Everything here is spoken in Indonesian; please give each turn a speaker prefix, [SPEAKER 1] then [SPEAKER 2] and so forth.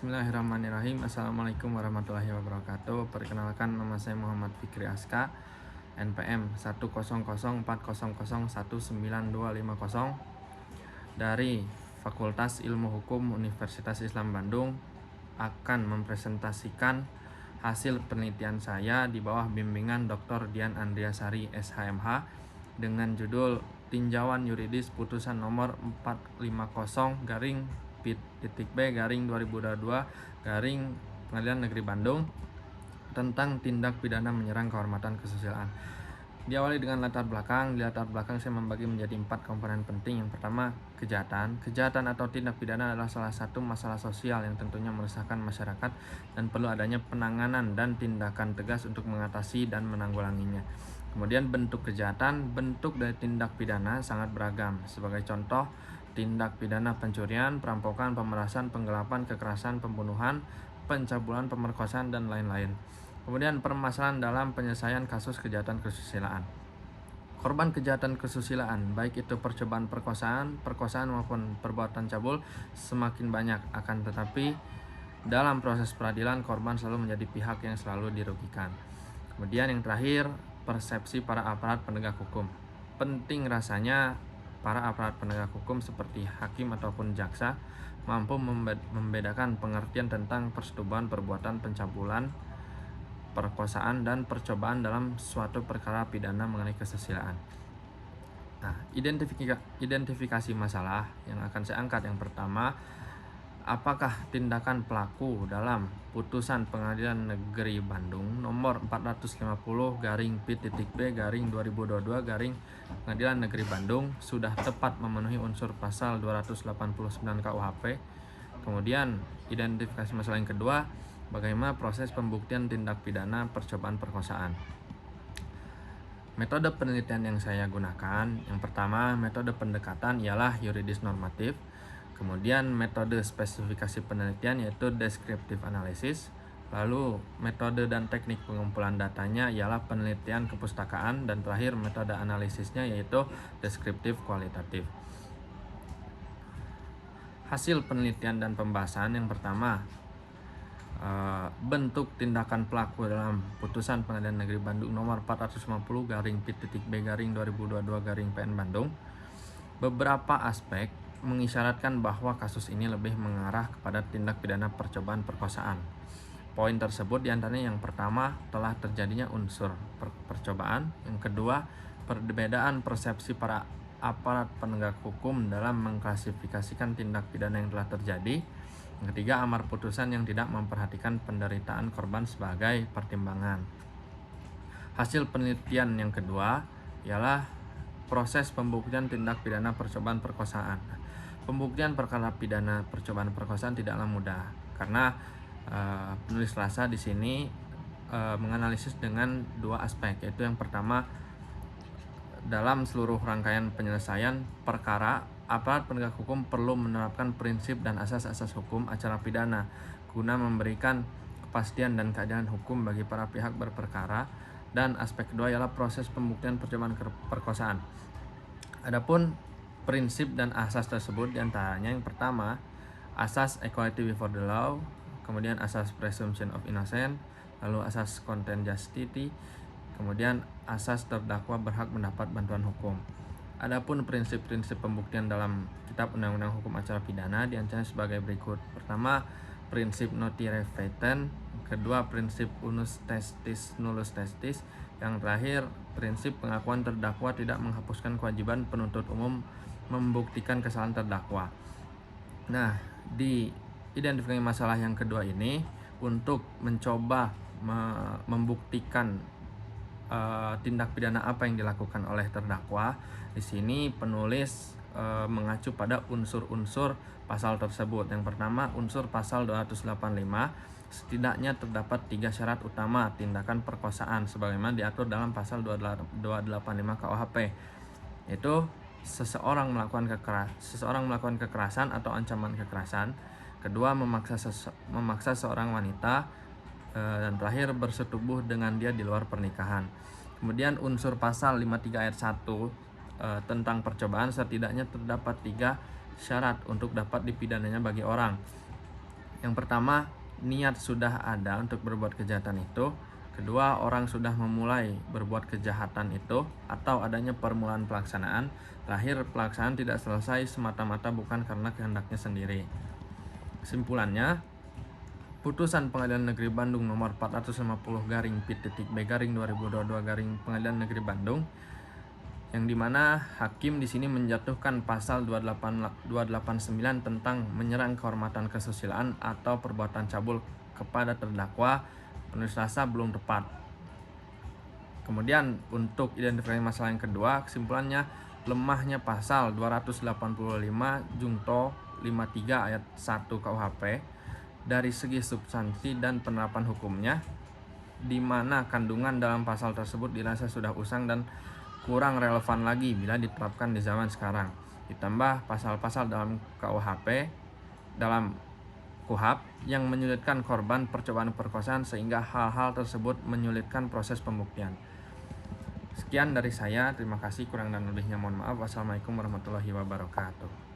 [SPEAKER 1] Bismillahirrahmanirrahim. Assalamualaikum warahmatullahi wabarakatuh. Perkenalkan, nama saya Muhammad Fikri Aska, NPM 10040019250 dari Fakultas Ilmu Hukum Universitas Islam Bandung, akan mempresentasikan hasil penelitian saya di bawah bimbingan Dr. Dian Andriasari SHMH dengan judul Tinjauan Yuridis Putusan Nomor 450-P.B/2022 Pengadilan Negeri Bandung tentang tindak pidana menyerang kehormatan kesusilaan. Diawali dengan latar belakang. Di latar belakang saya membagi menjadi 4 komponen penting. Yang pertama, kejahatan. Kejahatan atau tindak pidana adalah salah satu masalah sosial yang tentunya meresahkan masyarakat dan perlu adanya penanganan dan tindakan tegas untuk mengatasi dan menanggulanginya. Kemudian bentuk kejahatan. Bentuk dari tindak pidana sangat beragam. Sebagai contoh, tindak pidana pencurian, perampokan, pemerasan, penggelapan, kekerasan, pembunuhan, pencabulan, pemerkosaan, dan lain-lain. Kemudian permasalahan dalam penyelesaian kasus kejahatan kesusilaan. Korban kejahatan kesusilaan, baik itu percobaan perkosaan maupun perbuatan cabul, semakin banyak. Akan tetapi dalam proses peradilan, korban selalu menjadi pihak yang selalu dirugikan. Kemudian yang terakhir, persepsi para aparat penegak hukum. Penting rasanya para aparat penegak hukum seperti hakim ataupun jaksa mampu membedakan pengertian tentang persetubuhan perbuatan pencabulan, perkosaan, dan percobaan dalam suatu perkara pidana mengenai kesusilaan. Nah, identifikasi masalah yang akan saya angkat. Yang pertama, apakah tindakan pelaku dalam putusan Pengadilan Negeri Bandung nomor 450-P.B/2022 Pengadilan Negeri Bandung sudah tepat memenuhi unsur pasal 289 KUHP. Kemudian identifikasi masalah yang kedua, bagaimana proses pembuktian tindak pidana percobaan perkosaan. Metode penelitian yang saya gunakan, yang pertama, metode pendekatan ialah yuridis normatif. Kemudian metode spesifikasi penelitian yaitu descriptive analysis. Lalu metode dan teknik pengumpulan datanya ialah penelitian kepustakaan. Dan terakhir metode analisisnya yaitu deskriptif kualitatif. Hasil penelitian dan pembahasan. Yang pertama, bentuk tindakan pelaku dalam putusan Pengadilan Negeri Bandung nomor 450-P.B/2022-PN Bandung. Beberapa aspek mengisyaratkan bahwa kasus ini lebih mengarah kepada tindak pidana percobaan perkosaan. Poin tersebut diantaranya yang pertama, telah terjadinya unsur percobaan. Yang kedua, perbedaan persepsi para aparat penegak hukum dalam mengklasifikasikan tindak pidana yang telah terjadi. Yang ketiga, amar putusan yang tidak memperhatikan penderitaan korban sebagai pertimbangan. Hasil penelitian yang kedua ialah proses pembuktian tindak pidana percobaan perkosaan. Pembuktian perkara pidana percobaan perkosaan tidaklah mudah karena penulis rasa di sini menganalisis dengan 2 aspek, yaitu yang pertama, dalam seluruh rangkaian penyelesaian perkara, aparat penegak hukum perlu menerapkan prinsip dan asas-asas hukum acara pidana guna memberikan kepastian dan keadilan hukum bagi para pihak berperkara. Dan aspek kedua ialah proses pembuktian percobaan perkosaan. Adapun prinsip dan asas tersebut diantaranya yang pertama, asas equality before the law, kemudian asas presumption of innocence, lalu asas content justice, kemudian asas terdakwa berhak mendapat bantuan hukum. Adapun prinsip-prinsip pembuktian dalam Kitab Undang-Undang Hukum Acara Pidana diantaranya sebagai berikut. Pertama, prinsip noti refeiten. Kedua, prinsip unus testis nullus testis. Yang terakhir, prinsip pengakuan terdakwa tidak menghapuskan kewajiban penuntut umum membuktikan kesalahan terdakwa. Nah, di identifikasi masalah yang kedua ini untuk mencoba membuktikan tindak pidana apa yang dilakukan oleh terdakwa. Di sini penulis mengacu pada unsur-unsur pasal tersebut. Yang pertama, unsur pasal 285, setidaknya terdapat 3 syarat utama tindakan perkosaan sebagaimana diatur dalam pasal 285 KUHP, yaitu seseorang melakukan kekerasan atau ancaman kekerasan. Kedua, memaksa seorang wanita. Dan terakhir, bersetubuh dengan dia di luar pernikahan. Kemudian unsur pasal 53 ayat 1 tentang percobaan, setidaknya terdapat 3 syarat untuk dapat dipidananya bagi orang, Yang pertama, niat sudah ada untuk berbuat kejahatan itu. Kedua, orang sudah memulai berbuat kejahatan itu atau adanya permulaan pelaksanaan. Terakhir, pelaksanaan tidak selesai semata-mata bukan karena kehendaknya sendiri. Kesimpulannya, putusan Pengadilan Negeri Bandung nomor 450/P.B/2022 Pengadilan Negeri Bandung yang dimana hakim di sini menjatuhkan pasal 289 tentang menyerang kehormatan kesusilaan atau perbuatan cabul kepada terdakwa penulis rasa belum tepat. Kemudian untuk identifikasi masalah yang kedua, kesimpulannya lemahnya pasal 285 Junto 53 ayat 1 KUHP dari segi substansi dan penerapan hukumnya, di mana kandungan dalam pasal tersebut dirasa sudah usang dan kurang relevan lagi bila diterapkan di zaman sekarang. Ditambah pasal-pasal dalam KUHP yang menyulitkan korban percobaan perkosaan sehingga hal-hal tersebut menyulitkan proses pembuktian. Sekian dari saya, terima kasih, kurang dan lebihnya mohon maaf. Wassalamualaikum warahmatullahi wabarakatuh.